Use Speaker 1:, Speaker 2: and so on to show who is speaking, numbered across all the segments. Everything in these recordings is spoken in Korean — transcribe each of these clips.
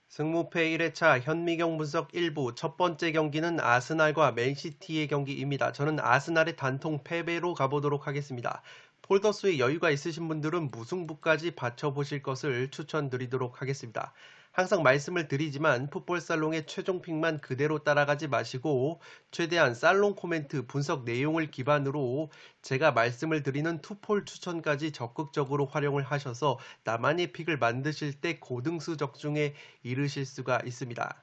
Speaker 1: 승무패 1회차 현미경 분석 1부 첫 번째 경기는 아스날과 맨시티의 경기입니다. 저는 아스날의 단통 패배로 가보도록 하겠습니다. 폴더스에 여유가 있으신 분들은 무승부까지 받쳐보실 것을 추천드리도록 하겠습니다. 항상 말씀을 드리지만 풋볼살롱의 최종픽만 그대로 따라가지 마시고 최대한 살롱 코멘트 분석 내용을 기반으로 제가 말씀을 드리는 투폴 추천까지 적극적으로 활용을 하셔서 나만의 픽을 만드실 때 고등수 적중에 이르실 수가 있습니다.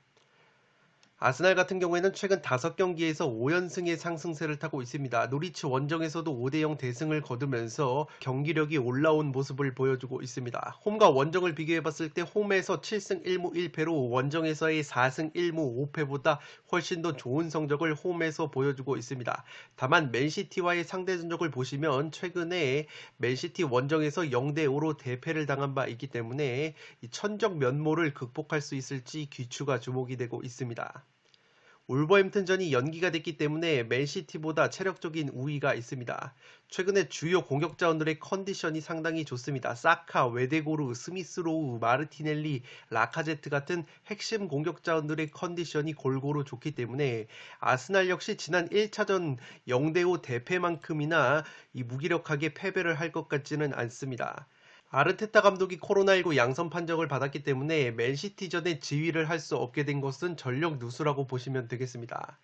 Speaker 1: 아스날 같은 경우에는 최근 5경기에서 5연승의 상승세를 타고 있습니다. 노리치 원정에서도 5대0 대승을 거두면서 경기력이 올라온 모습을 보여주고 있습니다. 홈과 원정을 비교해봤을 때 홈에서 7승 1무 1패로 원정에서의 4승 1무 5패보다 훨씬 더 좋은 성적을 홈에서 보여주고 있습니다. 다만 맨시티와의 상대 전적을 보시면 최근에 맨시티 원정에서 0대5로 대패를 당한 바 있기 때문에 이 천적 면모를 극복할 수 있을지 귀추가 주목이 되고 있습니다. 울버햄튼전이 연기가 됐기 때문에 맨시티보다 체력적인 우위가 있습니다. 최근에 주요 공격자원들의 컨디션이 상당히 좋습니다. 사카, 웨데고르, 스미스로우, 마르티넬리, 라카제트 같은 핵심 공격자원들의 컨디션이 골고루 좋기 때문에 아스날 역시 지난 1차전 0대5 대패만큼이나 무기력하게 패배를 할 것 같지는 않습니다. 아르테타 감독이 코로나19 양성 판정을 받았기 때문에 맨시티전에 지휘를 할 수 없게 된 것은 전력 누수라고 보시면 되겠습니다.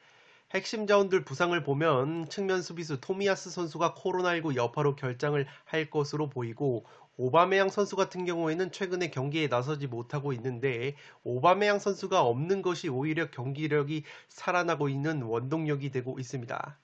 Speaker 1: 핵심 자원들 부상을 보면 측면 수비수 토미야스 선수가 코로나19 여파로 결장을 할 것으로 보이고 오바메양 선수 같은 경우에는 최근에 경기에 나서지 못하고 있는데 오바메양 선수가 없는 것이 오히려 경기력이 살아나고 있는 원동력이 되고 있습니다.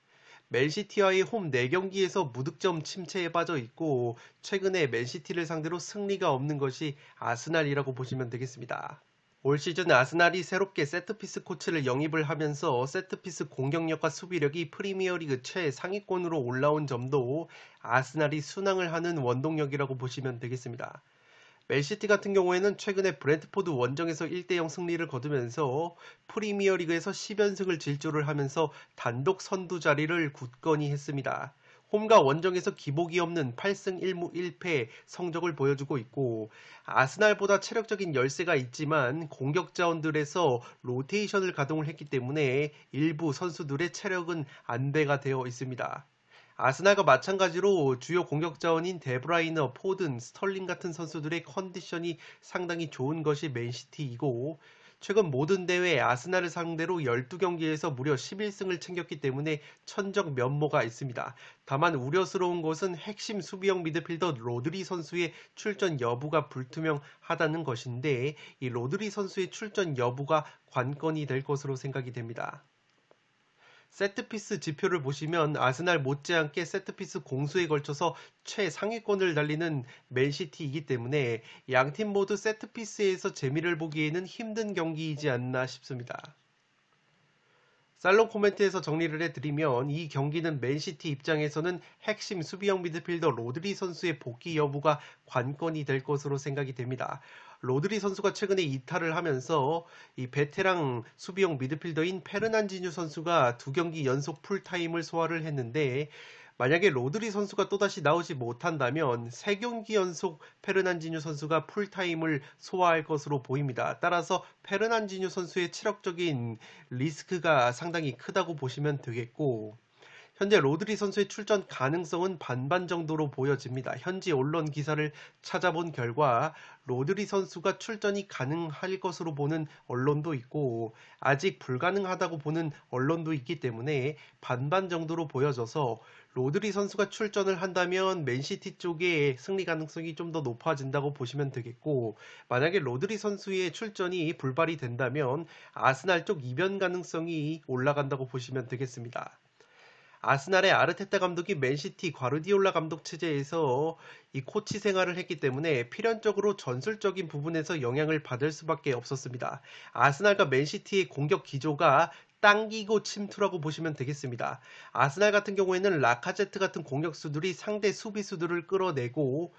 Speaker 1: 맨시티와의 홈 4경기에서 무득점 침체에 빠져 있고 최근에 맨시티를 상대로 승리가 없는 것이 아스날이라고 보시면 되겠습니다. 올 시즌 아스날이 새롭게 세트피스 코치를 영입을 하면서 세트피스 공격력과 수비력이 프리미어리그 최상위권으로 올라온 점도 아스날이 순항을 하는 원동력이라고 보시면 되겠습니다. 맨시티 같은 경우에는 최근에 브렌트포드 원정에서 1대0 승리를 거두면서 프리미어리그에서 10연승을 질주를 하면서 단독 선두 자리를 굳건히 했습니다. 홈과 원정에서 기복이 없는 8승 1무 1패 성적을 보여주고 있고 아스날보다 체력적인 열세가 있지만 공격 자원들에서 로테이션을 가동을 했기 때문에 일부 선수들의 체력은 안배가 되어 있습니다. 아스날과 마찬가지로 주요 공격 자원인 데브라이너, 포든, 스털링 같은 선수들의 컨디션이 상당히 좋은 것이 맨시티이고 최근 모든 대회 아스날을 상대로 12경기에서 무려 11승을 챙겼기 때문에 천적 면모가 있습니다. 다만 우려스러운 것은 핵심 수비형 미드필더 로드리 선수의 출전 여부가 불투명하다는 것인데 이 로드리 선수의 출전 여부가 관건이 될 것으로 생각이 됩니다. 세트피스 지표를 보시면 아스날 못지않게 세트피스 공수에 걸쳐서 최상위권을 달리는 맨시티이기 때문에 양팀 모두 세트피스에서 재미를 보기에는 힘든 경기이지 않나 싶습니다. 살롱 코멘트에서 정리를 해드리면 이 경기는 맨시티 입장에서는 핵심 수비형 미드필더 로드리 선수의 복귀 여부가 관건이 될 것으로 생각이 됩니다. 로드리 선수가 최근에 이탈을 하면서 이 베테랑 수비형 미드필더인 페르난지뉴 선수가 2경기 연속 풀타임을 소화를 했는데 만약에 로드리 선수가 또다시 나오지 못한다면 3경기 연속 페르난지뉴 선수가 풀타임을 소화할 것으로 보입니다. 따라서 페르난지뉴 선수의 체력적인 리스크가 상당히 크다고 보시면 되겠고 현재 로드리 선수의 출전 가능성은 반반 정도로 보여집니다. 현지 언론 기사를 찾아본 결과 로드리 선수가 출전이 가능할 것으로 보는 언론도 있고 아직 불가능하다고 보는 언론도 있기 때문에 반반 정도로 보여져서 로드리 선수가 출전을 한다면 맨시티 쪽의 승리 가능성이 좀 더 높아진다고 보시면 되겠고 만약에 로드리 선수의 출전이 불발이 된다면 아스날 쪽 이변 가능성이 올라간다고 보시면 되겠습니다. 아스날의 아르테타 감독이 맨시티 과르디올라 감독 체제에서 이 코치 생활을 했기 때문에 필연적으로 전술적인 부분에서 영향을 받을 수밖에 없었습니다. 아스날과 맨시티의 공격 기조가 당기고 침투라고 보시면 되겠습니다. 아스날 같은 경우에는 라카제트 같은 공격수들이 상대 수비수들을 끌어내고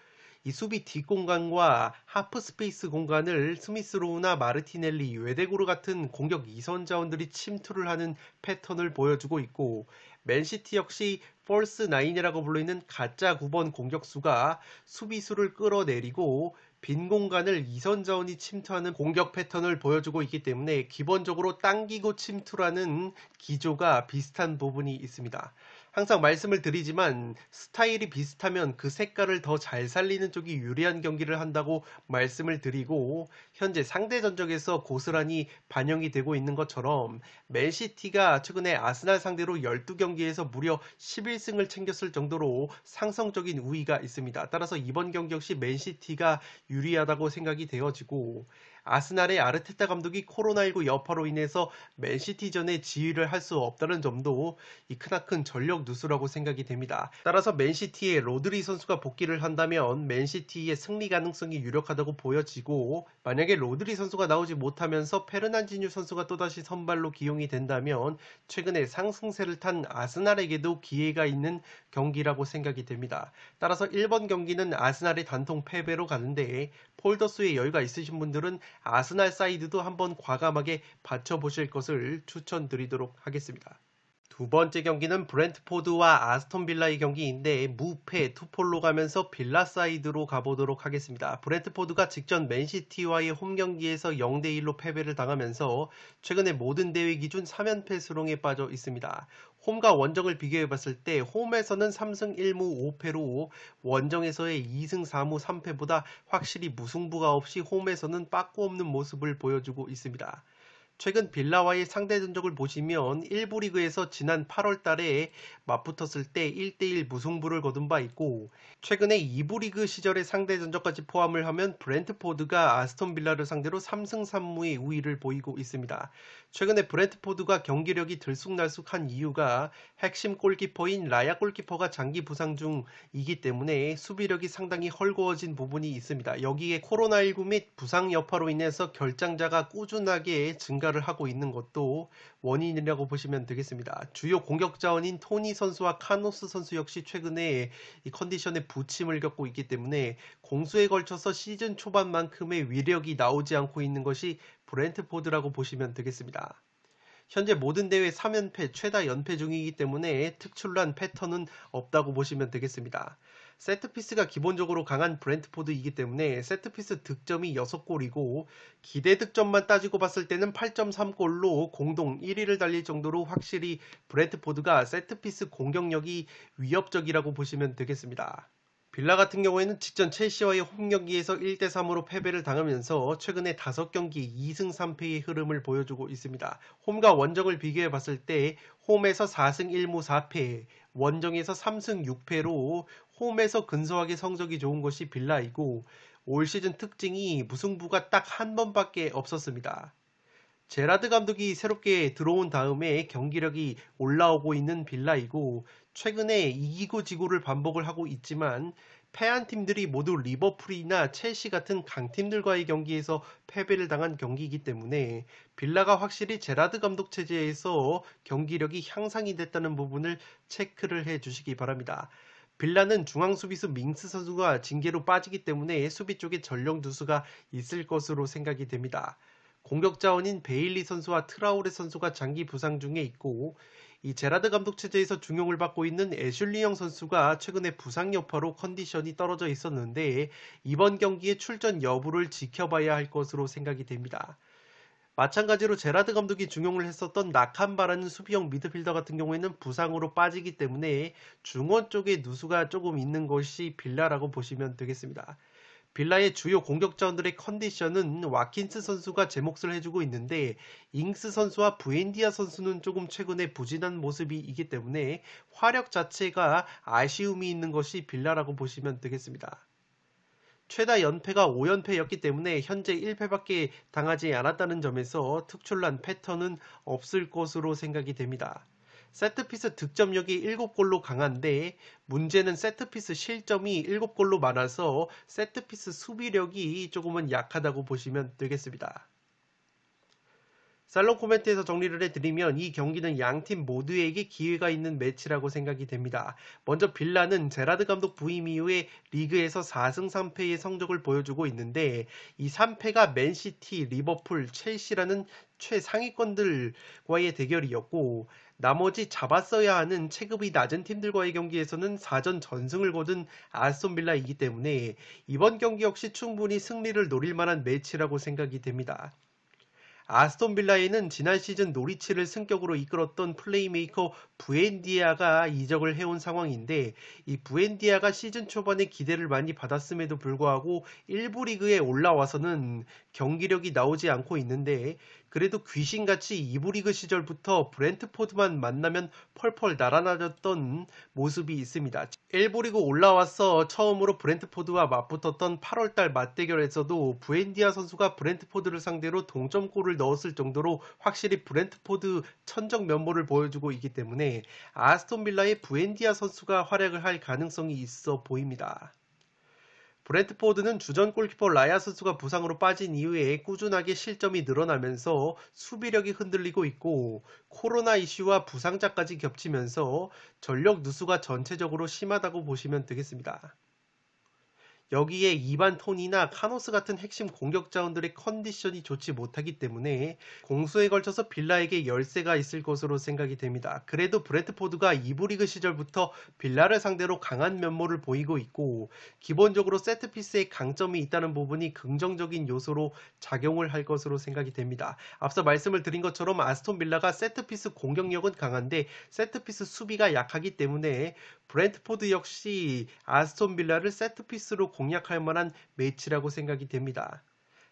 Speaker 1: 이 수비 뒷공간과 하프 스페이스 공간을 스미스로우나 마르티넬리, 웨데고르 같은 공격 2선 자원들이 침투를 하는 패턴을 보여주고 있고, 맨시티 역시 폴스 9이라고 불리는 가짜 9번 공격수가 수비수를 끌어내리고 빈 공간을 2선 자원이 침투하는 공격 패턴을 보여주고 있기 때문에 기본적으로 당기고 침투라는 기조가 비슷한 부분이 있습니다. 항상 말씀을 드리지만 스타일이 비슷하면 그 색깔을 더 잘 살리는 쪽이 유리한 경기를 한다고 말씀을 드리고, 현재 상대 전적에서 고스란히 반영이 되고 있는 것처럼 맨시티가 최근에 아스날 상대로 12경기에서 무려 11승을 챙겼을 정도로 상성적인 우위가 있습니다. 따라서 이번 경기 역시 맨시티가 유리하다고 생각이 되어지고, 아스날의 아르테타 감독이 코로나19 여파로 인해서 맨시티전에 지휘를 할 수 없다는 점도 이 크나큰 전력 누수라고 생각이 됩니다. 따라서 맨시티의 로드리 선수가 복귀를 한다면 맨시티의 승리 가능성이 유력하다고 보여지고, 만약에 로드리 선수가 나오지 못하면서 페르난지뉴 선수가 또다시 선발로 기용이 된다면 최근에 상승세를 탄 아스날에게도 기회가 있는 경기라고 생각이 됩니다. 따라서 1번 경기는 아스날의 단통 패배로 가는데, 폴더스의 여유가 있으신 분들은 아스날 사이드도 한번 과감하게 받쳐보실 것을 추천드리도록 하겠습니다. 두 번째 경기는 브렌트포드와 아스톤 빌라의 경기인데 무패 투폴로 가면서 빌라 사이드로 가보도록 하겠습니다. 브렌트포드가 직전 맨시티와의 홈 경기에서 0대1로 패배를 당하면서 최근에 모든 대회 기준 3연패 수렁에 빠져 있습니다. 홈과 원정을 비교해봤을 때 홈에서는 3승 1무 5패로 원정에서의 2승 4무 3패보다 확실히 무승부가 없이 홈에서는 빠꾸 없는 모습을 보여주고 있습니다. 최근 빌라와의 상대 전적을 보시면 1부 리그에서 지난 8월 달에 맞붙었을 때 1대1 무승부를 거둔 바 있고, 최근에 2부 리그 시절의 상대 전적까지 포함을 하면 브렌트포드가 아스톤 빌라를 상대로 3승 3무의 우위를 보이고 있습니다. 최근에 브렌트포드가 경기력이 들쑥날쑥한 이유가 핵심 골키퍼인 라야 골키퍼가 장기 부상 중이기 때문에 수비력이 상당히 헐거워진 부분이 있습니다. 여기에 코로나19 및 부상 여파로 인해서 결장자가 꾸준하게 증가를 하고 있는 것도 원인이라고 보시면 되겠습니다. 주요 공격 자원인 토니 선수와 카노스 선수 역시 최근에 이 컨디션에 부침을 겪고 있기 때문에 공수에 걸쳐서 시즌 초반만큼의 위력이 나오지 않고 있는 것이 브렌트포드라고 보시면 되겠습니다. 현재 모든 대회 3연패, 최다 연패 중이기 때문에 특출난 패턴은 없다고 보시면 되겠습니다. 세트피스가 기본적으로 강한 브렌트포드이기 때문에 세트피스 득점이 6골이고 기대 득점만 따지고 봤을 때는 8.3골로 공동 1위를 달릴 정도로 확실히 브렌트포드가 세트피스 공격력이 위협적이라고 보시면 되겠습니다. 빌라 같은 경우에는 직전 첼시와의 홈 경기에서 1대3으로 패배를 당하면서 최근에 5경기 2승 3패의 흐름을 보여주고 있습니다. 홈과 원정을 비교해 봤을 때 홈에서 4승 1무 4패, 원정에서 3승 6패로 홈에서 근소하게 성적이 좋은 것이 빌라이고, 올 시즌 특징이 무승부가 딱 한 번밖에 없었습니다. 제라드 감독이 새롭게 들어온 다음에 경기력이 올라오고 있는 빌라이고, 최근에 이기고 지고를 반복을 하고 있지만 패한 팀들이 모두 리버풀이나 첼시 같은 강팀들과의 경기에서 패배를 당한 경기이기 때문에 빌라가 확실히 제라드 감독 체제에서 경기력이 향상이 됐다는 부분을 체크를 해 주시기 바랍니다. 빌라는 중앙 수비수 밍스 선수가 징계로 빠지기 때문에 수비 쪽에 전력 누수가 있을 것으로 생각이 됩니다. 공격 자원인 베일리 선수와 트라우레 선수가 장기 부상 중에 있고, 이 제라드 감독 체제에서 중용을 받고 있는 애슐리영 선수가 최근에 부상 여파로 컨디션이 떨어져 있었는데 이번 경기에 출전 여부를 지켜봐야 할 것으로 생각이 됩니다. 마찬가지로 제라드 감독이 중용을 했었던 나칸바라는 수비형 미드필더 같은 경우에는 부상으로 빠지기 때문에 중원 쪽에 누수가 조금 있는 것이 빌라라고 보시면 되겠습니다. 빌라의 주요 공격 자원들의 컨디션은 와킨스 선수가 제 몫을 해주고 있는데 잉스 선수와 부엔디아 선수는 조금 최근에 부진한 모습이기 때문에 화력 자체가 아쉬움이 있는 것이 빌라라고 보시면 되겠습니다. 최다 연패가 5연패였기 때문에 현재 1패밖에 당하지 않았다는 점에서 특출난 패턴은 없을 것으로 생각이 됩니다. 세트피스 득점력이 7골로 강한데 문제는 세트피스 실점이 7골로 많아서 세트피스 수비력이 조금은 약하다고 보시면 되겠습니다. 살롱 코멘트에서 정리를 해드리면 이 경기는 양팀 모두에게 기회가 있는 매치라고 생각이 됩니다. 먼저 빌라는 제라드 감독 부임 이후에 리그에서 4승 3패의 성적을 보여주고 있는데 이 3패가 맨시티, 리버풀, 첼시라는 최상위권들과의 대결이었고 나머지 잡았어야 하는 체급이 낮은 팀들과의 경기에서는 4전 전승을 거둔 아스톤 빌라이기 때문에 이번 경기 역시 충분히 승리를 노릴 만한 매치라고 생각이 됩니다. 아스톤 빌라에는 지난 시즌 노리치를 승격으로 이끌었던 플레이메이커 부엔디아가 이적을 해온 상황인데 이 부엔디아가 시즌 초반에 기대를 많이 받았음에도 불구하고 1부 리그에 올라와서는 경기력이 나오지 않고 있는데 그래도 귀신같이 2부 리그 시절부터 브렌트포드만 만나면 펄펄 날아다녔던 모습이 있습니다. 1부 리그 올라와서 처음으로 브렌트포드와 맞붙었던 8월달 맞대결에서도 부엔디아 선수가 브렌트포드를 상대로 동점골을 넣었을 정도로 확실히 브렌트포드 천적 면모를 보여주고 있기 때문에 아스톤 빌라의 부엔디아 선수가 활약을 할 가능성이 있어 보입니다. 브렌트포드는 주전 골키퍼 라야 선수가 부상으로 빠진 이후에 꾸준하게 실점이 늘어나면서 수비력이 흔들리고 있고 코로나 이슈와 부상자까지 겹치면서 전력 누수가 전체적으로 심하다고 보시면 되겠습니다. 여기에 이반 톤이나 카노스 같은 핵심 공격 자원들의 컨디션이 좋지 못하기 때문에 공수에 걸쳐서 빌라에게 열세가 있을 것으로 생각이 됩니다. 그래도 브레트포드가 2부 리그 시절부터 빌라를 상대로 강한 면모를 보이고 있고 기본적으로 세트피스에 강점이 있다는 부분이 긍정적인 요소로 작용을 할 것으로 생각이 됩니다. 앞서 말씀을 드린 것처럼 아스톤 빌라가 세트피스 공격력은 강한데 세트피스 수비가 약하기 때문에 브렌트포드 역시 아스톤 빌라를 세트피스로 공략할 만한 매치라고 생각이 됩니다.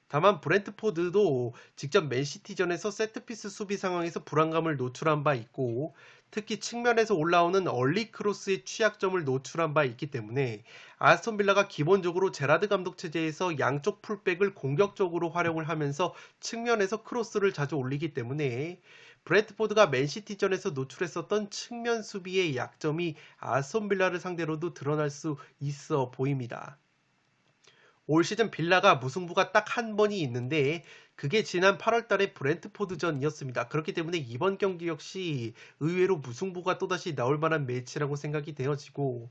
Speaker 1: 다만 브렌트포드도 직접 맨시티전에서 세트피스 수비 상황에서 불안감을 노출한 바 있고 특히 측면에서 올라오는 얼리 크로스의 취약점을 노출한 바 있기 때문에 아스톤 빌라가 기본적으로 제라드 감독 체제에서 양쪽 풀백을 공격적으로 활용을 하면서 측면에서 크로스를 자주 올리기 때문에 브렌트포드가 맨시티전에서 노출했었던 측면 수비의 약점이 아스톤 빌라를 상대로도 드러날 수 있어 보입니다. 올 시즌 빌라가 무승부가 딱 한 번이 있는데 그게 지난 8월달의 브렌트포드전이었습니다. 그렇기 때문에 이번 경기 역시 의외로 무승부가 또다시 나올 만한 매치라고 생각이 되어지고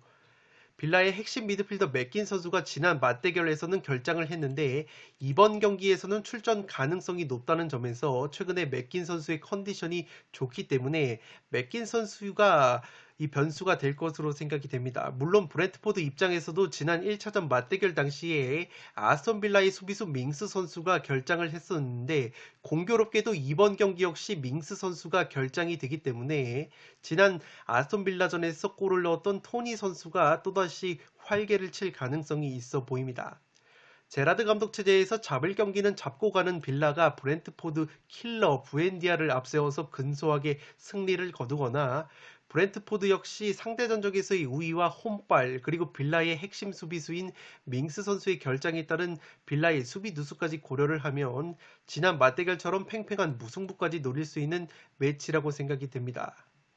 Speaker 1: 빌라의 핵심 미드필더 맥긴 선수가 지난 맞대결에서는 결장을 했는데 이번 경기에서는 출전 가능성이 높다는 점에서 최근에 맥긴 선수의 컨디션이 좋기 때문에 맥긴 선수가 이 변수가 될 것으로 생각이 됩니다. 물론 브렌트포드 입장에서도 지난 1차전 맞대결 당시에 아스톤 빌라의 수비수 밍스 선수가 결장을 했었는데 공교롭게도 이번 경기 역시 밍스 선수가 결장이 되기 때문에 지난 아스톤 빌라전에서 골을 넣었던 토니 선수가 또다시 활개를 칠 가능성이 있어 보입니다. 제라드 감독 체제에서 잡을 경기는 잡고 가는 빌라가 브렌트포드 킬러 부엔디아를 앞세워서 근소하게 승리를 거두거나 브렌트포드 역시 상대 전적에서의 우위와 홈발 그리고 빌라의 핵심 수비수인 밍스 선수의 결장에 따른 빌라의 수비 누수까지 고려를 하면 지난 맞대결처럼 팽팽한 무승부까지 노릴 수 있는 매치라고 생각이 됩니다.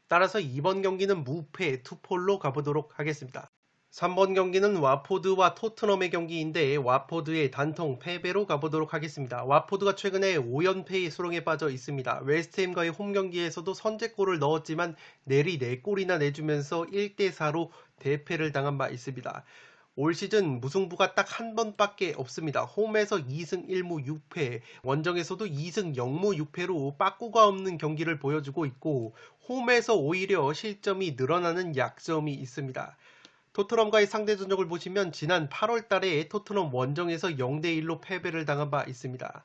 Speaker 1: 따라서 이번 경기는 무패 투폴로 가보도록 하겠습니다. 3번 경기는 와포드와 토트넘의 경기인데 와포드의 단통 패배로 가보도록 하겠습니다. 와포드가 최근에 5연패의 수렁에 빠져 있습니다. 웨스트햄과의 홈경기에서도 선제골을 넣었지만 내리 4골이나 내주면서 1대4로 대패를 당한 바 있습니다. 올 시즌 무승부가 딱 한 번밖에 없습니다. 홈에서 2승 1무 6패, 원정에서도 2승 0무 6패로 빠꾸가 없는 경기를 보여주고 있고 홈에서 오히려 실점이 늘어나는 약점이 있습니다. 토트넘과의 상대 전적을 보시면 지난 8월 달에 토트넘 원정에서 0대1로 패배를 당한 바 있습니다.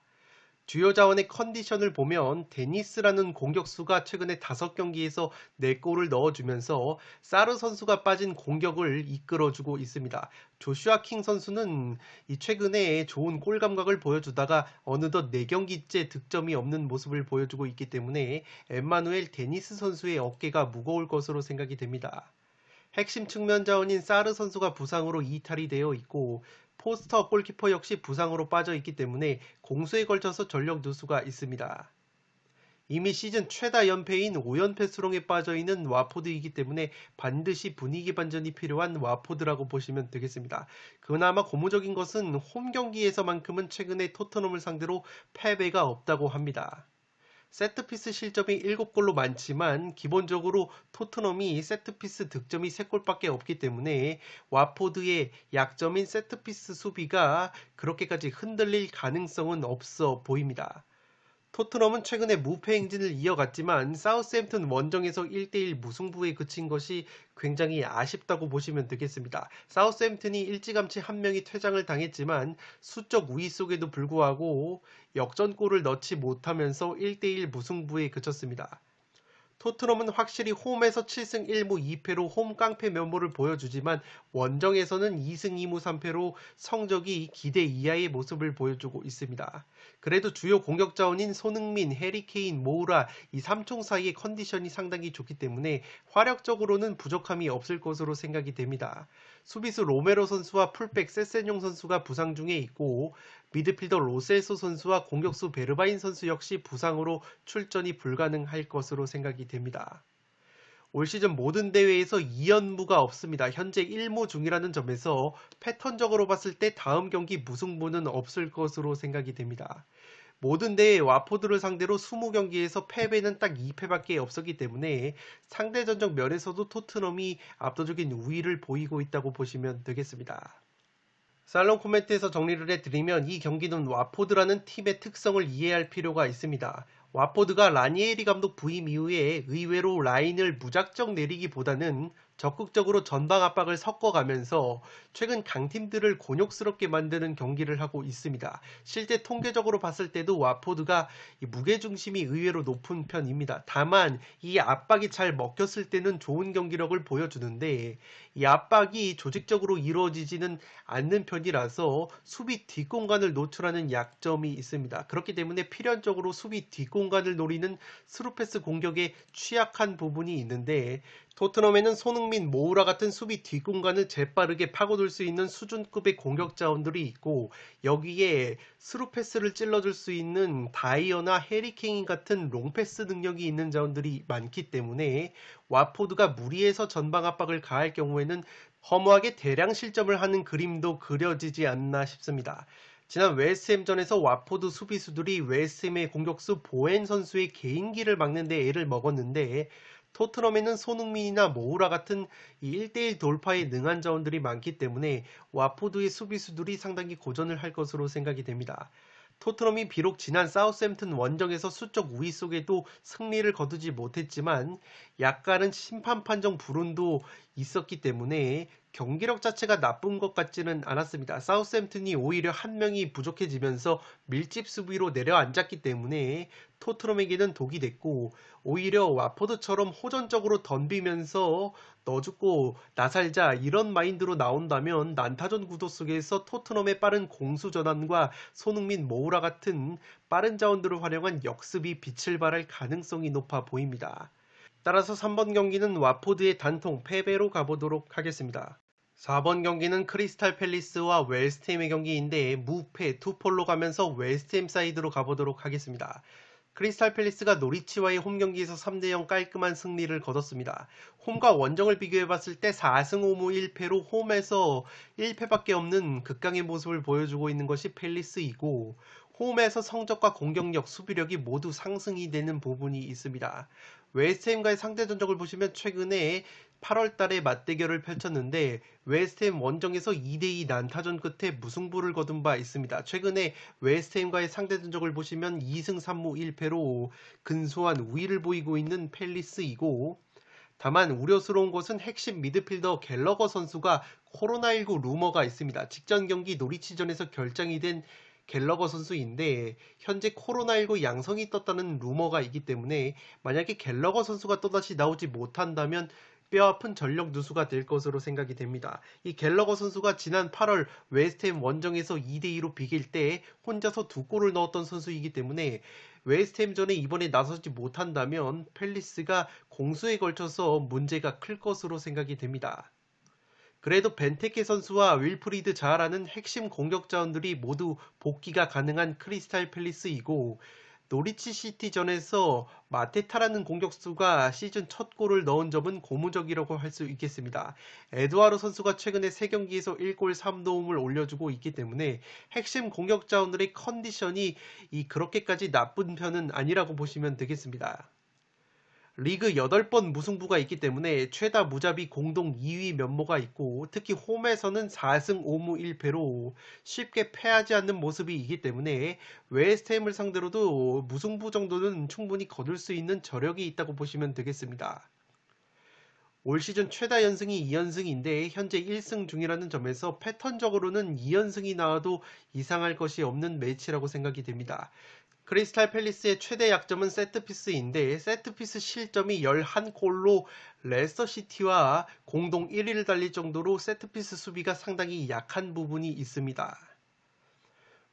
Speaker 1: 주요 자원의 컨디션을 보면 데니스라는 공격수가 최근에 5경기에서 4골을 넣어주면서 사르 선수가 빠진 공격을 이끌어주고 있습니다. 조슈아 킹 선수는 최근에 좋은 골 감각을 보여주다가 어느덧 4경기째 득점이 없는 모습을 보여주고 있기 때문에 엠마누엘 데니스 선수의 어깨가 무거울 것으로 생각이 됩니다. 핵심 측면 자원인 사르 선수가 부상으로 이탈이 되어 있고 포스터 골키퍼 역시 부상으로 빠져 있기 때문에 공수에 걸쳐서 전력 누수가 있습니다. 이미 시즌 최다 연패인 5연패 수렁에 빠져 있는 와포드이기 때문에 반드시 분위기 반전이 필요한 와포드라고 보시면 되겠습니다. 그나마 고무적인 것은 홈 경기에서만큼은 최근에 토트넘을 상대로 패배가 없다고 합니다. 세트피스 실점이 7골로 많지만 기본적으로 토트넘이 세트피스 득점이 3골밖에 없기 때문에 와포드의 약점인 세트피스 수비가 그렇게까지 흔들릴 가능성은 없어 보입니다. 토트넘은 최근에 무패 행진을 이어갔지만 사우스햄튼 원정에서 1대1 무승부에 그친 것이 굉장히 아쉽다고 보시면 되겠습니다. 사우스햄튼이 일찌감치 한 명이 퇴장을 당했지만 수적 우위 속에도 불구하고 역전골을 넣지 못하면서 1대1 무승부에 그쳤습니다. 토트넘은 확실히 홈에서 7승 1무 2패로 홈 깡패 면모를 보여주지만 원정에서는 2승 2무 3패로 성적이 기대 이하의 모습을 보여주고 있습니다. 그래도 주요 공격 자원인 손흥민, 해리케인, 모우라 이 3총 사이의 컨디션이 상당히 좋기 때문에 화력적으로는 부족함이 없을 것으로 생각이 됩니다. 수비수 로메로 선수와 풀백 세세뇽 선수가 부상 중에 있고 미드필더 로셀소 선수와 공격수 베르바인 선수 역시 부상으로 출전이 불가능할 것으로 생각이 됩니다. 올 시즌 모든 대회에서 2연무가 없습니다. 현재 1무 중이라는 점에서 패턴적으로 봤을 때 다음 경기 무승부는 없을 것으로 생각이 됩니다. 모든 대회 와포드를 상대로 20경기에서 패배는 딱 2패밖에 없었기 때문에 상대 전적 면에서도 토트넘이 압도적인 우위를 보이고 있다고 보시면 되겠습니다. 살롱 코멘트에서 정리를 해드리면 이 경기는 와포드라는 팀의 특성을 이해할 필요가 있습니다. 와포드가 라니에리 감독 부임 이후에 의외로 라인을 무작정 내리기보다는 적극적으로 전방 압박을 섞어가면서 최근 강팀들을 곤욕스럽게 만드는 경기를 하고 있습니다. 실제 통계적으로 봤을 때도 와포드가 무게중심이 의외로 높은 편입니다. 다만 이 압박이 잘 먹혔을 때는 좋은 경기력을 보여주는데 이 압박이 조직적으로 이루어지지는 않는 편이라서 수비 뒷공간을 노출하는 약점이 있습니다. 그렇기 때문에 필연적으로 수비 뒷공간을 노리는 스루패스 공격에 취약한 부분이 있는데 토트넘에는 손흥민, 모우라 같은 수비 뒷공간을 재빠르게 파고들 수 있는 수준급의 공격 자원들이 있고 여기에 스루패스를 찔러줄 수 있는 다이어나 해리케인 같은 롱패스 능력이 있는 자원들이 많기 때문에 와포드가 무리해서 전방 압박을 가할 경우에는 허무하게 대량 실점을 하는 그림도 그려지지 않나 싶습니다. 지난 웨스트햄전에서 와포드 수비수들이 웨스트햄의 공격수 보엔 선수의 개인기를 막는 데 애를 먹었는데 토트넘에는 손흥민이나 모우라 같은 이 1대1 돌파에 능한 자원들이 많기 때문에 와포드의 수비수들이 상당히 고전을 할 것으로 생각이 됩니다. 토트넘이 비록 지난 사우스햄튼 원정에서 수적 우위 속에도 승리를 거두지 못했지만 약간은 심판 판정 불운도 있었기 때문에 경기력 자체가 나쁜 것 같지는 않았습니다. 사우스햄튼이 오히려 한 명이 부족해지면서 밀집 수비로 내려앉았기 때문에 토트넘에게는 독이 됐고 오히려 와포드처럼 호전적으로 덤비면서 너 죽고 나 살자 이런 마인드로 나온다면 난타전 구도 속에서 토트넘의 빠른 공수 전환과 손흥민, 모우라 같은 빠른 자원들을 활용한 역습이 빛을 발할 가능성이 높아 보입니다. 따라서 3번 경기는 와포드의 단통 패배로 가보도록 하겠습니다. 4번 경기는 크리스탈 팰리스와 웨스트햄의 경기인데 무패 투폴로 가면서 웨스트햄 사이드로 가보도록 하겠습니다. 크리스탈 팰리스가 노리치와의 홈 경기에서 3대0 깔끔한 승리를 거뒀습니다. 홈과 원정을 비교해봤을 때 4승 5무 1패로 홈에서 1패밖에 없는 극강의 모습을 보여주고 있는 것이 팰리스이고 홈에서 성적과 공격력, 수비력이 모두 상승이 되는 부분이 있습니다. 웨스트햄과의 상대 전적을 보시면 최근에 8월 달에 맞대결을 펼쳤는데 웨스트햄 원정에서 2대2 난타전 끝에 무승부를 거둔 바 있습니다. 최근에 웨스트햄과의 상대 전적을 보시면 2승 3무 1패로 근소한 우위를 보이고 있는 팰리스이고 다만 우려스러운 것은 핵심 미드필더 갤러거 선수가 코로나19 루머가 있습니다. 직전 경기 노리치전에서 결정이 된 갤러거 선수인데 현재 코로나19 양성이 떴다는 루머가 있기 때문에 만약에 갤러거 선수가 또다시 나오지 못한다면 뼈아픈 전력 누수가 될 것으로 생각이 됩니다. 이 갤러거 선수가 지난 8월 웨스트햄 원정에서 2대2로 비길 때 혼자서 2골을 넣었던 선수이기 때문에 웨스트햄전에 이번에 나서지 못한다면 팰리스가 공수에 걸쳐서 문제가 클 것으로 생각이 됩니다. 그래도 벤테케 선수와 윌프리드 자하라는 핵심 공격 자원들이 모두 복귀가 가능한 크리스탈 팰리스이고 노리치 시티전에서 마테타라는 공격수가 시즌 첫 골을 넣은 점은 고무적이라고 할 수 있겠습니다. 에드와르 선수가 최근에 3경기에서 1골 3도움을 올려주고 있기 때문에 핵심 공격자원들의 컨디션이 그렇게까지 나쁜 편은 아니라고 보시면 되겠습니다. 리그 8번 무승부가 있기 때문에 최다 무자비 공동 2위 면모가 있고 특히 홈에서는 4승 5무 1패로 쉽게 패하지 않는 모습이기 때문에 웨스트햄을 상대로도 무승부 정도는 충분히 거둘 수 있는 저력이 있다고 보시면 되겠습니다. 올 시즌 최다 연승이 2연승인데 현재 1승 중이라는 점에서 패턴적으로는 2연승이 나와도 이상할 것이 없는 매치라고 생각이 됩니다. 크리스탈 팰리스의 최대 약점은 세트피스인데 세트피스 실점이 11골로 레스터시티와 공동 1위를 달릴 정도로 세트피스 수비가 상당히 약한 부분이 있습니다.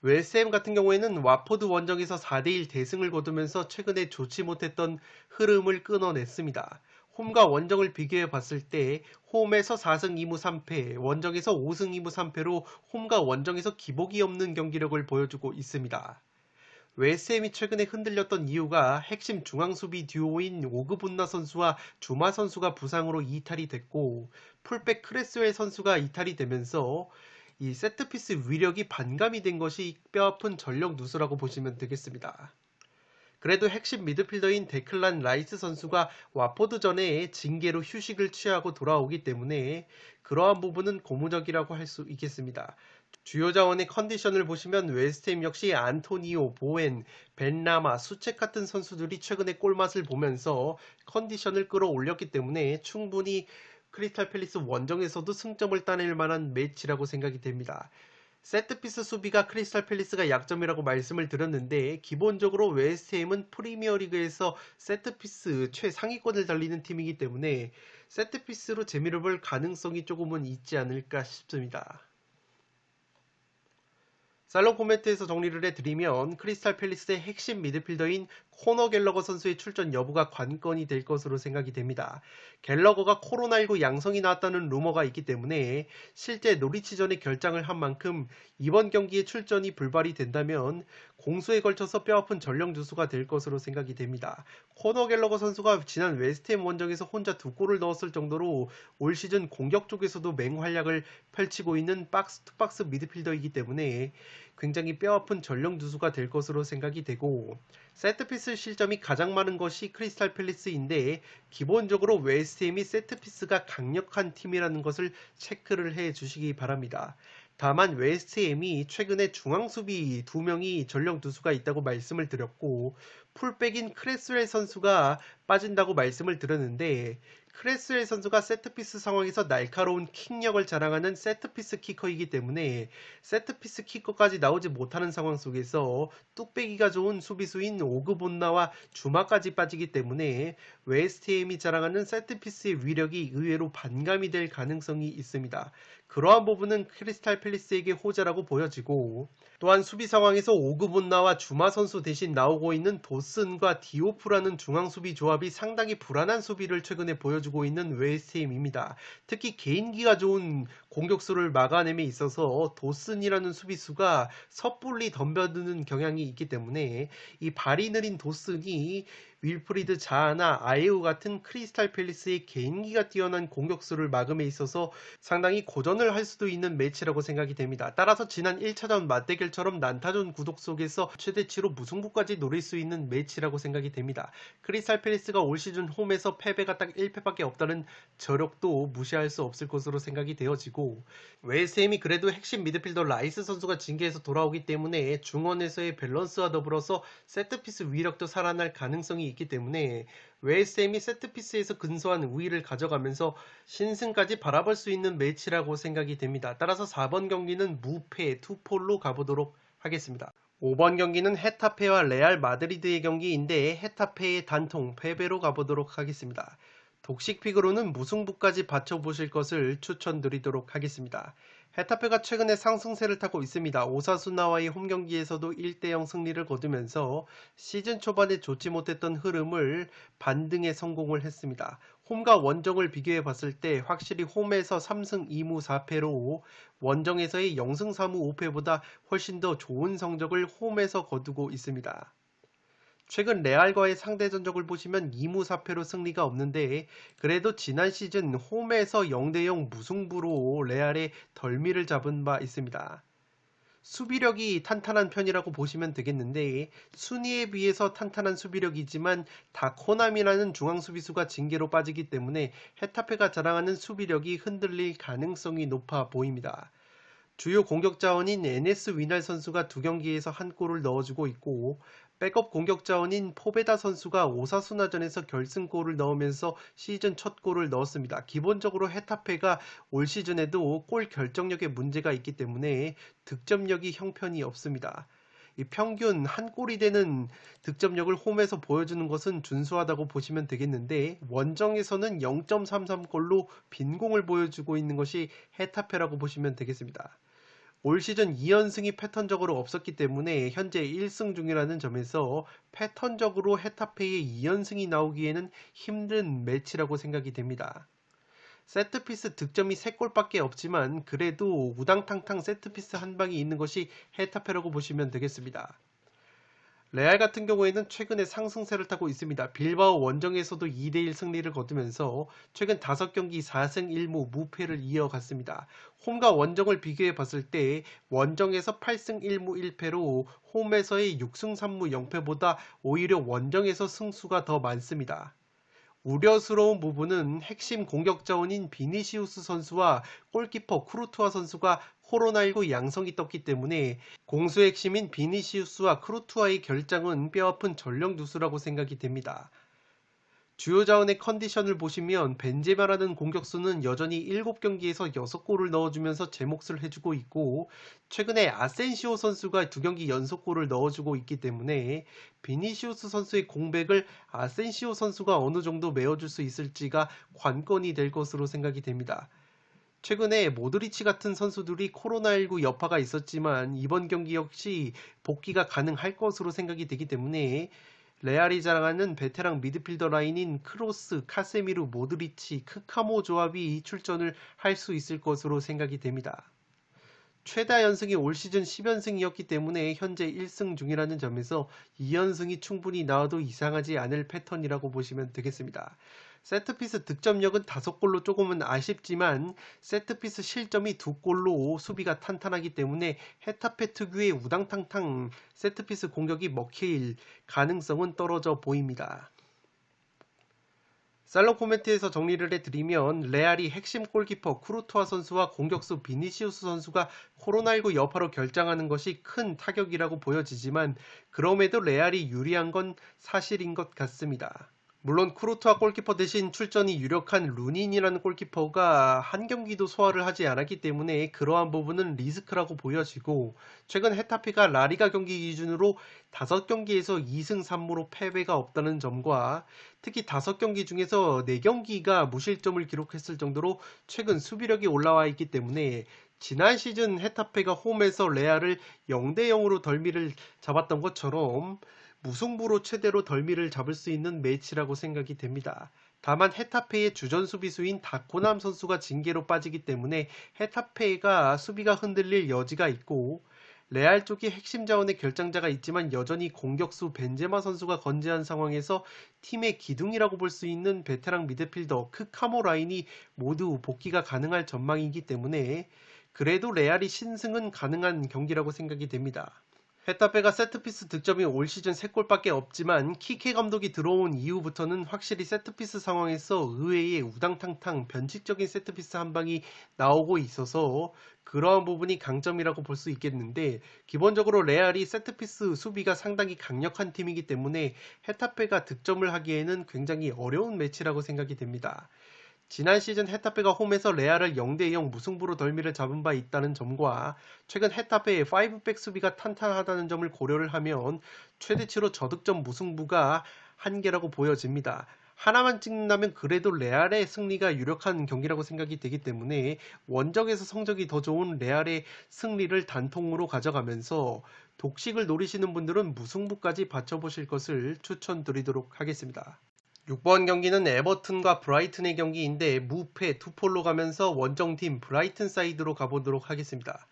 Speaker 1: 웨스트햄 같은 경우에는 와포드 원정에서 4대1 대승을 거두면서 최근에 좋지 못했던 흐름을 끊어냈습니다. 홈과 원정을 비교해 봤을 때 홈에서 4승 2무 3패, 원정에서 5승 2무 3패로 홈과 원정에서 기복이 없는 경기력을 보여주고 있습니다. 웨스트햄이 최근에 흔들렸던 이유가 핵심 중앙수비 듀오인 오그본나 선수와 주마 선수가 부상으로 이탈이 됐고 풀백 크레스웰 선수가 이탈이 되면서 이 세트피스 위력이 반감이 된 것이 뼈아픈 전력 누수라고 보시면 되겠습니다. 그래도 핵심 미드필더인 데클란 라이스 선수가 와포드전에 징계로 휴식을 취하고 돌아오기 때문에 그러한 부분은 고무적이라고 할 수 있겠습니다. 주요 자원의 컨디션을 보시면 웨스트햄 역시 안토니오, 보엔, 벤라마, 수책 같은 선수들이 최근에 골맛을 보면서 컨디션을 끌어올렸기 때문에 충분히 크리스탈 팰리스 원정에서도 승점을 따낼 만한 매치라고 생각이 됩니다. 세트피스 수비가 크리스탈 팰리스가 약점이라고 말씀을 드렸는데 기본적으로 웨스트햄은 프리미어리그에서 세트피스 최상위권을 달리는 팀이기 때문에 세트피스로 재미를 볼 가능성이 조금은 있지 않을까 싶습니다. 살롱 코멘트에서 정리를 해드리면 크리스탈 팰리스의 핵심 미드필더인 코너 갤러거 선수의 출전 여부가 관건이 될 것으로 생각이 됩니다. 갤러거가 코로나19 양성이 나왔다는 루머가 있기 때문에 실제 노리치전에 결장을 한 만큼 이번 경기에 출전이 불발이 된다면 공수에 걸쳐서 뼈아픈 전력 누수가 될 것으로 생각이 됩니다. 코너 갤러거 선수가 지난 웨스트햄 원정에서 혼자 2골을 넣었을 정도로 올 시즌 공격 쪽에서도 맹활약을 펼치고 있는 박스-투박스 미드필더이기 때문에 굉장히 뼈아픈 전력 누수가 될 것으로 생각이 되고 세트피스 실점이 가장 많은 것이 크리스탈 팰리스인데 기본적으로 웨스트햄이 세트피스가 강력한 팀이라는 것을 체크를 해 주시기 바랍니다. 다만 웨스트햄이 최근에 중앙수비 2명이 전력 누수가 있다고 말씀을 드렸고 풀백인 크레스웰 선수가 빠진다고 말씀을 드렸는데 크레스웰 선수가 세트피스 상황에서 날카로운 킥력을 자랑하는 세트피스 키커이기 때문에 세트피스 키커까지 나오지 못하는 상황 속에서 뚝배기가 좋은 수비수인 오그본나와 주마까지 빠지기 때문에 웨스트햄이 자랑하는 세트피스의 위력이 의외로 반감이 될 가능성이 있습니다. 그러한 부분은 크리스탈 팰리스에게 호재라고 보여지고 또한 수비 상황에서 오그본나와 주마 선수 대신 나오고 있는 도슨과 디오프라는 중앙수비 조합이 상당히 불안한 수비를 최근에 보여주고 있는 웨스트햄입니다. 특히 개인기가 좋은 공격수를 막아냄에 있어서 도슨이라는 수비수가 섣불리 덤벼드는 경향이 있기 때문에 이 발이 느린 도슨이 윌프리드 자아나 아예우 같은 크리스탈 팰리스의 개인기가 뛰어난 공격수를 막음에 있어서 상당히 고전을 할 수도 있는 매치라고 생각이 됩니다. 따라서 지난 1차전 맞대결처럼 난타전 구독 속에서 최대치로 무승부까지 노릴 수 있는 매치라고 생각이 됩니다. 크리스탈 팰리스가 올 시즌 홈에서 패배가 딱 1패밖에 없다는 저력도 무시할 수 없을 것으로 생각이 되어지고 웨스트햄이 그래도 핵심 미드필더 라이스 선수가 징계에서 돌아오기 때문에 중원에서의 밸런스와 더불어서 세트피스 위력도 살아날 가능성이 있기 때문에 웨스트햄이 세트피스에서 근소한 우위를 가져가면서 신승까지 바라볼 수 있는 매치라고 생각이 됩니다. 따라서 4번 경기는 무패 투폴로 가보도록 하겠습니다. 5번 경기는 헤타페와 레알 마드리드의 경기인데 헤타페의 단통 패배로 가보도록 하겠습니다. 독식픽으로는 무승부까지 받쳐보실 것을 추천드리도록 하겠습니다. 헤타페가 최근에 상승세를 타고 있습니다. 오사수나와의 홈경기에서도 1대0 승리를 거두면서 시즌 초반에 좋지 못했던 흐름을 반등에 성공을 했습니다. 홈과 원정을 비교해 봤을 때 확실히 홈에서 3승 2무 4패로 원정에서의 0승 3무 5패보다 훨씬 더 좋은 성적을 홈에서 거두고 있습니다. 최근 레알과의 상대 전적을 보시면 2무 4패로 승리가 없는데 그래도 지난 시즌 홈에서 0대0 무승부로 레알의 덜미를 잡은 바 있습니다. 수비력이 탄탄한 편이라고 보시면 되겠는데 순위에 비해서 탄탄한 수비력이지만 다코남이라는 중앙 수비수가 징계로 빠지기 때문에 헤타페가 자랑하는 수비력이 흔들릴 가능성이 높아 보입니다. 주요 공격 자원인 NS 위날 선수가 두 경기에서 한 골을 넣어주고 있고 백업 공격 자원인 포베다 선수가 오사수나전에서 결승골을 넣으면서 시즌 첫 골을 넣었습니다. 기본적으로 헤타페가 올 시즌에도 골 결정력에 문제가 있기 때문에 득점력이 형편이 없습니다. 이 평균 한 골이 되는 득점력을 홈에서 보여주는 것은 준수하다고 보시면 되겠는데 원정에서는 0.33골로 빈공을 보여주고 있는 것이 헤타페라고 보시면 되겠습니다. 올 시즌 2연승이 패턴적으로 없었기 때문에 현재 1승 중이라는 점에서 패턴적으로 헤타페의 2연승이 나오기에는 힘든 매치라고 생각이 됩니다. 세트피스 득점이 3골밖에 없지만 그래도 우당탕탕 세트피스 한 방이 있는 것이 헤타페라고 보시면 되겠습니다. 레알 같은 경우에는 최근에 상승세를 타고 있습니다. 빌바오 원정에서도 2대1 승리를 거두면서 최근 5경기 4승 1무 무패를 이어갔습니다. 홈과 원정을 비교해 봤을 때 원정에서 8승 1무 1패로 홈에서의 6승 3무 0패보다 오히려 원정에서 승수가 더 많습니다. 우려스러운 부분은 핵심 공격 자원인 비니시우스 선수와 골키퍼 쿠르투아 선수가 코로나19 양성이 떴기 때문에 공수 핵심인 비니시우스와 쿠르투아의 결장은 뼈아픈 전력 누수라고 생각이 됩니다. 주요 자원의 컨디션을 보시면 벤제마라는 공격수는 여전히 7경기에서 6골을 넣어주면서 제 몫을 해주고 있고 최근에 아센시오 선수가 2경기 연속골을 넣어주고 있기 때문에 비니시우스 선수의 공백을 아센시오 선수가 어느 정도 메워줄 수 있을지가 관건이 될 것으로 생각이 됩니다. 최근에 모드리치 같은 선수들이 코로나19 여파가 있었지만 이번 경기 역시 복귀가 가능할 것으로 생각이 되기 때문에 레알이 자랑하는 베테랑 미드필더 라인인 크로스, 카세미르, 모드리치, 크카모 조합이 출전을 할 수 있을 것으로 생각이 됩니다. 최다 연승이 올 시즌 10연승이었기 때문에 현재 1승 중이라는 점에서 2연승이 충분히 나와도 이상하지 않을 패턴이라고 보시면 되겠습니다. 세트피스 득점력은 5골로 조금은 아쉽지만 세트피스 실점이 2골로 수비가 탄탄하기 때문에 헤타페 특유의 우당탕탕 세트피스 공격이 먹힐 가능성은 떨어져 보입니다. 살롱 코멘트에서 정리를 해드리면 레알이 핵심 골키퍼 쿠르투아 선수와 공격수 비니시우스 선수가 코로나19 여파로 결장하는 것이 큰 타격이라고 보여지지만 그럼에도 레알이 유리한 건 사실인 것 같습니다. 물론 쿠르투아 골키퍼 대신 출전이 유력한 루닌이라는 골키퍼가 한 경기도 소화를 하지 않았기 때문에 그러한 부분은 리스크라고 보여지고 최근 헤타페가 라리가 경기 기준으로 5경기에서 2승 3무로 패배가 없다는 점과 특히 5경기 중에서 4경기가 무실점을 기록했을 정도로 최근 수비력이 올라와 있기 때문에 지난 시즌 헤타페가 홈에서 레알을 0대0으로 덜미를 잡았던 것처럼 무승부로 최대로 덜미를 잡을 수 있는 매치라고 생각이 됩니다. 다만 헤타페의 주전 수비수인 다코남 선수가 징계로 빠지기 때문에 헤타페가 수비가 흔들릴 여지가 있고 레알 쪽이 핵심 자원의 결장자가 있지만 여전히 공격수 벤제마 선수가 건재한 상황에서 팀의 기둥이라고 볼 수 있는 베테랑 미드필더 크카모 라인이 모두 복귀가 가능할 전망이기 때문에 그래도 레알이 신승은 가능한 경기라고 생각이 됩니다. 헤타페가 세트피스 득점이 올 시즌 3골밖에 없지만 키케 감독이 들어온 이후부터는 확실히 세트피스 상황에서 의외의 우당탕탕 변칙적인 세트피스 한 방이 나오고 있어서 그러한 부분이 강점이라고 볼 수 있겠는데 기본적으로 레알이 세트피스 수비가 상당히 강력한 팀이기 때문에 헤타페가 득점을 하기에는 굉장히 어려운 매치라고 생각이 됩니다. 지난 시즌 헤타페가 홈에서 레알을 0대0 무승부로 덜미를 잡은 바 있다는 점과 최근 헤타페의 5백 수비가 탄탄하다는 점을 고려를 하면 최대치로 저득점 무승부가 한계라고 보여집니다. 하나만 찍는다면 그래도 레알의 승리가 유력한 경기라고 생각이 되기 때문에 원정에서 성적이 더 좋은 레알의 승리를 단통으로 가져가면서 독식을 노리시는 분들은 무승부까지 받쳐보실 것을 추천드리도록 하겠습니다. 6번 경기는 에버튼과 브라이튼의 경기인데 무패 투폴로 가면서 원정팀 브라이튼 사이드로 가보도록 하겠습니다.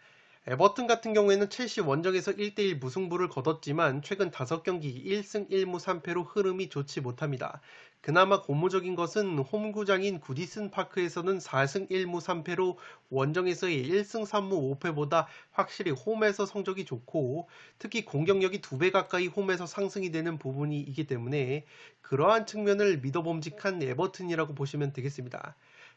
Speaker 1: 에버튼 같은 경우에는 첼시 원정에서 1대1 무승부를 거뒀지만 최근 5경기 1승 1무 3패로 흐름이 좋지 못합니다. 그나마 고무적인 것은 홈구장인 구디슨 파크에서는 4승 1무 3패로 원정에서의 1승 3무 5패보다 확실히 홈에서 성적이 좋고 특히 공격력이 2배 가까이 홈에서 상승이 되는 부분이기 때문에 그러한 측면을 믿어봄직한 에버튼이라고 보시면 되겠습니다.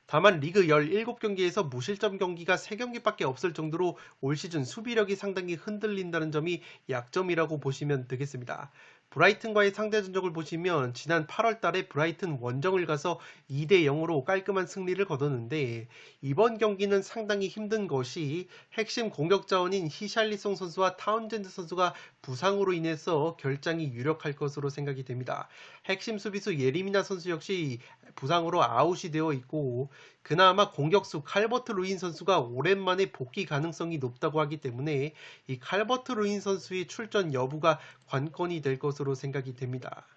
Speaker 1: 다만 리그 17경기에서 무실점 경기가 3경기밖에 없을 정도로 올 시즌 수비력이 상당히 흔들린다는 점이 약점이라고 보시면 되겠습니다. 브라이튼과의 상대 전적을 보시면 지난 8월 달에 브라이튼 원정을 가서 2대 0으로 깔끔한 승리를 거뒀는데 이번 경기는 상당히 힘든 것이 핵심 공격 자원인 히샬리송 선수와 타운젠드 선수가 부상으로 인해서 결장이 유력할 것으로 생각이 됩니다. 핵심 수비수 예리미나 선수 역시 부상으로 아웃이 되어 있고 그나마 공격수 칼버트 루인 선수가 오랜만에 복귀 가능성이 높다고 하기 때문에 이 칼버트 루인 선수의 출전 여부가 관건이 될 것으로 생각이 됩니다.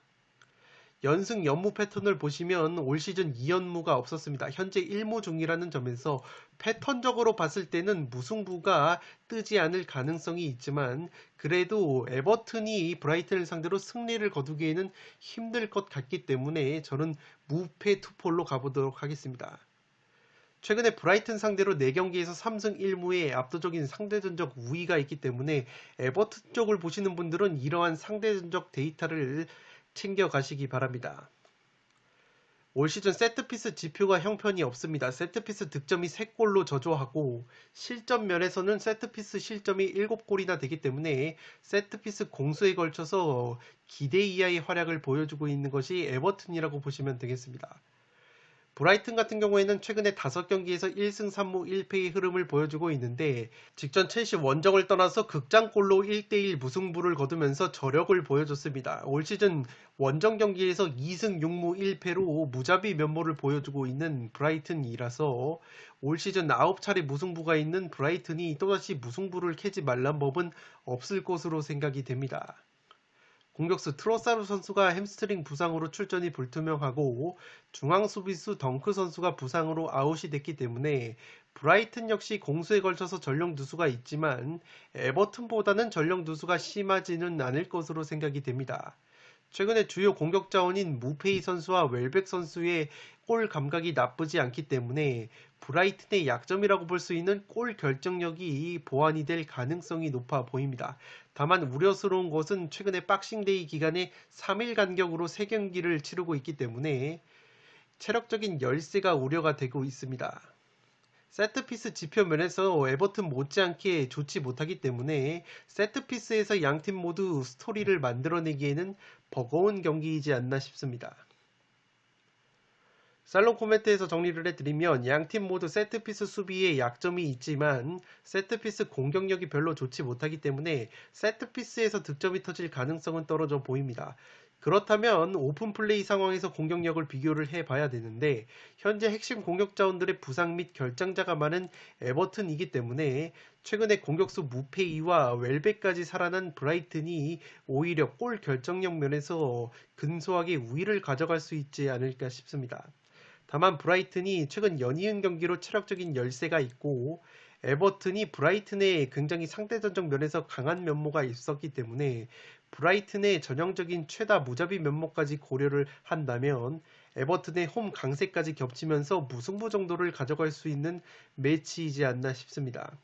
Speaker 1: 연승 연무 패턴을 보시면 올 시즌 2연무가 없었습니다. 현재 1무 중이라는 점에서 패턴적으로 봤을 때는 무승부가 뜨지 않을 가능성이 있지만 그래도 에버튼이 브라이튼을 상대로 승리를 거두기에는 힘들 것 같기 때문에 저는 무패 투폴로 가보도록 하겠습니다. 최근에 브라이튼 상대로 4경기에서 3승 1무의 압도적인 상대전적 우위가 있기 때문에 에버튼 쪽을 보시는 분들은 이러한 상대전적 데이터를 챙겨가시기 바랍니다. 올 시즌 세트피스 지표가 형편이 없습니다. 세트피스 득점이 3골로 저조하고 실점 면에서는 세트피스 실점이 7골이나 되기 때문에 세트피스 공수에 걸쳐서 기대 이하의 활약을 보여주고 있는 것이 에버튼이라고 보시면 되겠습니다. 브라이튼 같은 경우에는 최근에 5경기에서 1승 3무 1패의 흐름을 보여주고 있는데 직전 첼시 원정을 떠나서 극장골로 1대1 무승부를 거두면서 저력을 보여줬습니다. 올 시즌 원정 경기에서 2승 6무 1패로 무자비 면모를 보여주고 있는 브라이튼이라서 올 시즌 9차례 무승부가 있는 브라이튼이 또다시 무승부를 캐지 말란 법은 없을 것으로 생각이 됩니다. 공격수 트로사르 선수가 햄스트링 부상으로 출전이 불투명하고 중앙 수비수 덩크 선수가 부상으로 아웃이 됐기 때문에 브라이튼 역시 공수에 걸쳐서 전력 누수가 있지만 에버튼보다는 전력 누수가 심하지는 않을 것으로 생각이 됩니다. 최근에 주요 공격 자원인 무페이 선수와 웰백 선수의 골 감각이 나쁘지 않기 때문에 브라이튼의 약점이라고 볼 수 있는 골 결정력이 보완이 될 가능성이 높아 보입니다. 다만 우려스러운 것은 최근에 박싱데이 기간에 3일 간격으로 3경기를 치르고 있기 때문에 체력적인 열세가 우려가 되고 있습니다. 세트피스 지표 면에서 에버튼 못지않게 좋지 못하기 때문에 세트피스에서 양팀 모두 스토리를 만들어내기에는 버거운 경기이지 않나 싶습니다. 살롱 코멘트에서 정리를 해드리면 양팀 모두 세트피스 수비에 약점이 있지만 세트피스 공격력이 별로 좋지 못하기 때문에 세트피스에서 득점이 터질 가능성은 떨어져 보입니다. 그렇다면 오픈 플레이 상황에서 공격력을 비교를 해봐야 되는데 현재 핵심 공격 자원들의 부상 및 결장자가 많은 에버튼이기 때문에 최근에 공격수 무페이와 웰백까지 살아난 브라이튼이 오히려 골 결정력 면에서 근소하게 우위를 가져갈 수 있지 않을까 싶습니다. 다만 브라이튼이 최근 연이은 경기로 체력적인 열세가 있고 에버튼이 브라이튼의 굉장히 상대전적 면에서 강한 면모가 있었기 때문에 브라이튼의 전형적인 최다 무자비 면모까지 고려를 한다면 에버튼의 홈 강세까지 겹치면서 무승부 정도를 가져갈 수 있는 매치이지 않나 싶습니다.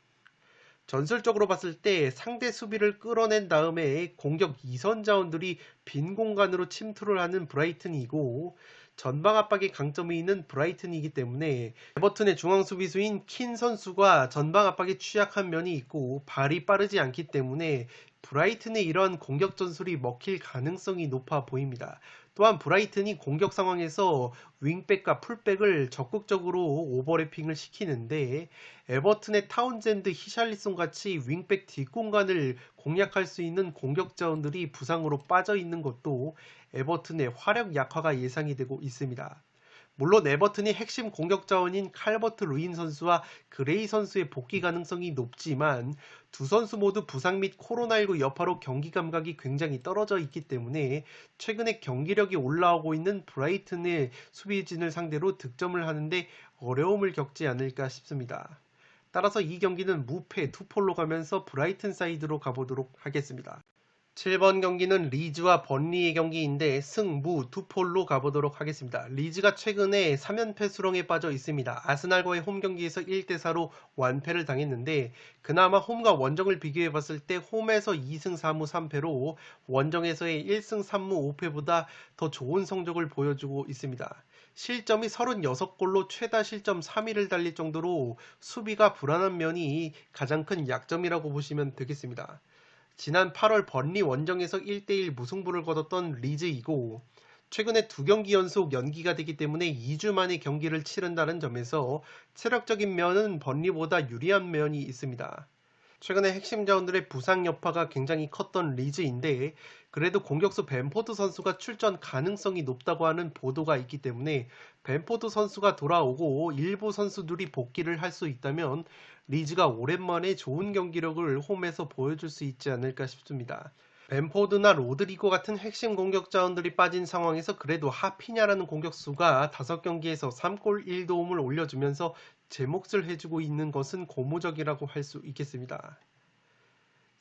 Speaker 1: 전술적으로 봤을 때 상대 수비를 끌어낸 다음에 공격 2선 자원들이 빈 공간으로 침투를 하는 브라이튼이고 전방 압박의 강점이 있는 브라이튼이기 때문에 에버튼의 중앙 수비수인 킨 선수가 전방 압박에 취약한 면이 있고 발이 빠르지 않기 때문에 브라이튼의 이러한 공격 전술이 먹힐 가능성이 높아 보입니다. 또한 브라이튼이 공격 상황에서 윙백과 풀백을 적극적으로 오버래핑을 시키는데 에버튼의 타운젠드, 히샬리송 같이 윙백 뒷공간을 공략할 수 있는 공격 자원들이 부상으로 빠져 있는 것도 에버튼의 화력 약화가 예상이 되고 있습니다. 물론 에버튼이 핵심 공격 자원인 칼버트 루인 선수와 그레이 선수의 복귀 가능성이 높지만 두 선수 모두 부상 및 코로나19 여파로 경기 감각이 굉장히 떨어져 있기 때문에 최근에 경기력이 올라오고 있는 브라이튼의 수비진을 상대로 득점을 하는데 어려움을 겪지 않을까 싶습니다. 따라서 이 경기는 무패 투폴로 가면서 브라이튼 사이드로 가보도록 하겠습니다. 7번 경기는 리즈와 번리의 경기인데 승무 투폴로 가보도록 하겠습니다. 리즈가 최근에 3연패 수렁에 빠져 있습니다. 아스날과의 홈 경기에서 1대4로 완패를 당했는데 그나마 홈과 원정을 비교해봤을 때 홈에서 2승 4무 3패로 원정에서의 1승 3무 5패보다 더 좋은 성적을 보여주고 있습니다. 실점이 36골로 최다 실점 3위를 달릴 정도로 수비가 불안한 면이 가장 큰 약점이라고 보시면 되겠습니다. 지난 8월 번리 원정에서 1대1 무승부를 거뒀던 리즈이고 최근에 2경기 연속 연기가 되기 때문에 2주 만에 경기를 치른다는 점에서 체력적인 면은 번리보다 유리한 면이 있습니다. 최근에 핵심 자원들의 부상 여파가 굉장히 컸던 리즈인데 그래도 공격수 벤포드 선수가 출전 가능성이 높다고 하는 보도가 있기 때문에 벤포드 선수가 돌아오고 일부 선수들이 복귀를 할 수 있다면 리즈가 오랜만에 좋은 경기력을 홈에서 보여줄 수 있지 않을까 싶습니다. 벤포드나 로드리고 같은 핵심 공격 자원들이 빠진 상황에서 그래도 하피냐라는 공격수가 5경기에서 3골 1도움을 올려주면서 제 몫을 해주고 있는 것은 고무적이라고 할 수 있겠습니다.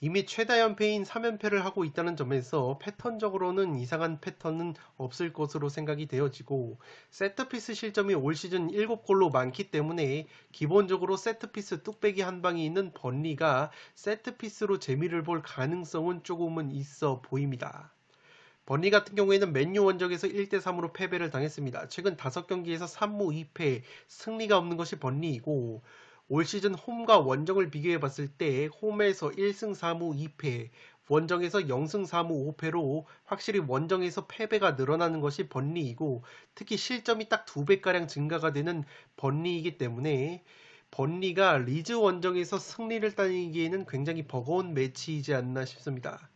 Speaker 1: 이미 최다 연패인 3연패를 하고 있다는 점에서 패턴적으로는 이상한 패턴은 없을 것으로 생각이 되어지고 세트피스 실점이 올 시즌 7골로 많기 때문에 기본적으로 세트피스 뚝배기 한 방이 있는 번리가 세트피스로 재미를 볼 가능성은 조금은 있어 보입니다. 번리 같은 경우에는 맨유 원정에서 1대3으로 패배를 당했습니다. 최근 5경기에서 3무 2패, 승리가 없는 것이 번리이고 올 시즌 홈과 원정을 비교해 봤을 때 홈에서 1승 4무 2패, 원정에서 0승 4무 5패로 확실히 원정에서 패배가 늘어나는 것이 번리이고 특히 실점이 딱 2배가량 증가가 되는 번리이기 때문에 번리가 리즈 원정에서 승리를 따내기에는 굉장히 버거운 매치이지 않나 싶습니다.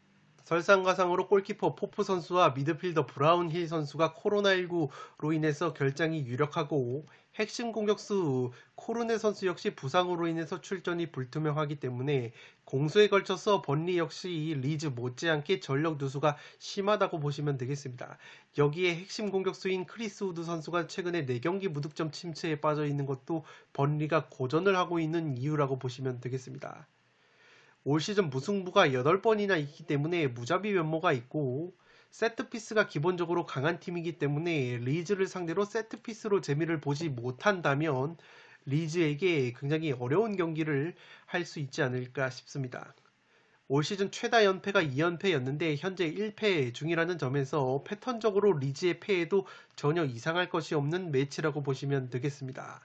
Speaker 1: 설상가상으로 골키퍼 포프 선수와 미드필더 브라운힐 선수가 코로나19로 인해서 결장이 유력하고 핵심 공격수 코르네 선수 역시 부상으로 인해서 출전이 불투명하기 때문에 공수에 걸쳐서 번리 역시 리즈 못지않게 전력 누수가 심하다고 보시면 되겠습니다. 여기에 핵심 공격수인 크리스 우드 선수가 최근에 4경기 무득점 침체에 빠져 있는 것도 번리가 고전을 하고 있는 이유라고 보시면 되겠습니다. 올 시즌 무승부가 8번이나 있기 때문에 무자비 면모가 있고 세트피스가 기본적으로 강한 팀이기 때문에 리즈를 상대로 세트피스로 재미를 보지 못한다면 리즈에게 굉장히 어려운 경기를 할 수 있지 않을까 싶습니다. 올 시즌 최다 연패가 2연패였는데 현재 1패 중이라는 점에서 패턴적으로 리즈의 패에도 전혀 이상할 것이 없는 매치라고 보시면 되겠습니다.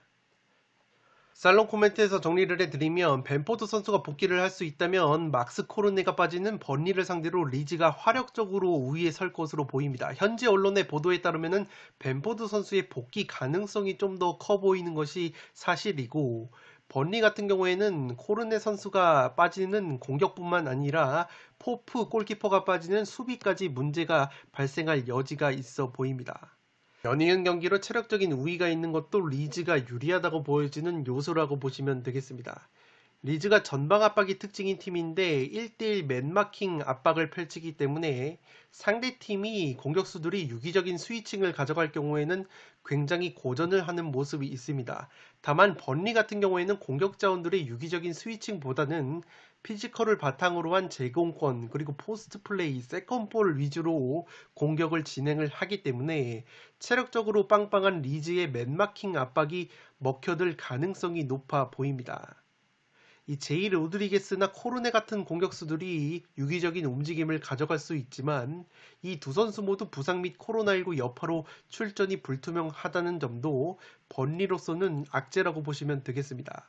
Speaker 1: 살롱 코멘트에서 정리를 해드리면 벤포드 선수가 복귀를 할 수 있다면 막스 코르네가 빠지는 번리를 상대로 리즈가 화력적으로 우위에 설 것으로 보입니다. 현지 언론의 보도에 따르면 벤포드 선수의 복귀 가능성이 좀 더 커 보이는 것이 사실이고 번리 같은 경우에는 코르네 선수가 빠지는 공격뿐만 아니라 포프 골키퍼가 빠지는 수비까지 문제가 발생할 여지가 있어 보입니다. 연이은 경기로 체력적인 우위가 있는 것도 리즈가 유리하다고 보여지는 요소라고 보시면 되겠습니다. 리즈가 전방 압박이 특징인 팀인데 1대1 맨마킹 압박을 펼치기 때문에 상대팀이 공격수들이 유기적인 스위칭을 가져갈 경우에는 굉장히 고전을 하는 모습이 있습니다. 다만 번리 같은 경우에는 공격 자원들의 유기적인 스위칭보다는 피지컬을 바탕으로 한 제공권 그리고 포스트 플레이, 세컨볼 위주로 공격을 진행을 하기 때문에 체력적으로 빵빵한 리즈의 맨마킹 압박이 먹혀들 가능성이 높아 보입니다. 이 제이 로드리게스나 코르네 같은 공격수들이 유기적인 움직임을 가져갈 수 있지만 이 두 선수 모두 부상 및 코로나19 여파로 출전이 불투명하다는 점도 번리로서는 악재라고 보시면 되겠습니다.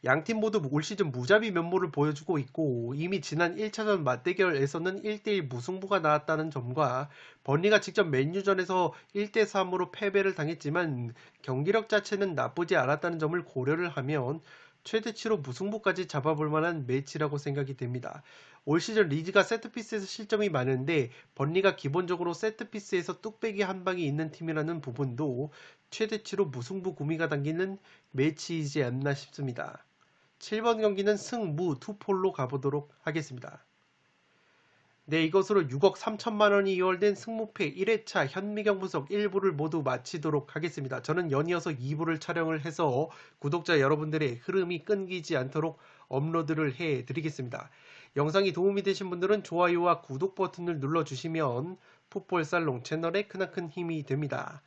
Speaker 1: 양팀 모두 올 시즌 무자비 면모를 보여주고 있고 이미 지난 1차전 맞대결에서는 1대1 무승부가 나왔다는 점과 번리가 직접 맨유전에서 1대3으로 패배를 당했지만 경기력 자체는 나쁘지 않았다는 점을 고려를 하면 최대치로 무승부까지 잡아볼 만한 매치라고 생각이 됩니다. 올 시즌 리즈가 세트피스에서 실점이 많은데 번리가 기본적으로 세트피스에서 뚝배기 한 방이 있는 팀이라는 부분도 최대치로 무승부 구미가 당기는 매치이지 않나 싶습니다. 7번 경기는 승무 투폴로 가보도록 하겠습니다. 네, 이것으로 6억 3천만 원이 이월된 승무패 1회차 현미경 분석 1부를 모두 마치도록 하겠습니다. 저는 연이어서 2부를 촬영을 해서 구독자 여러분들의 흐름이 끊기지 않도록 업로드를 해 드리겠습니다. 영상이 도움이 되신 분들은 좋아요와 구독 버튼을 눌러주시면 풋볼살롱 채널에 크나큰 힘이 됩니다.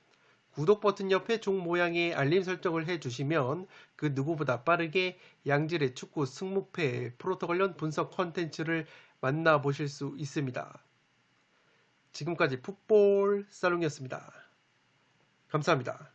Speaker 1: 구독 버튼 옆에 종 모양의 알림 설정을 해주시면 그 누구보다 빠르게 양질의 축구 승무패 프로토 관련 분석 컨텐츠를 만나보실 수 있습니다. 지금까지 풋볼 살롱이었습니다. 감사합니다.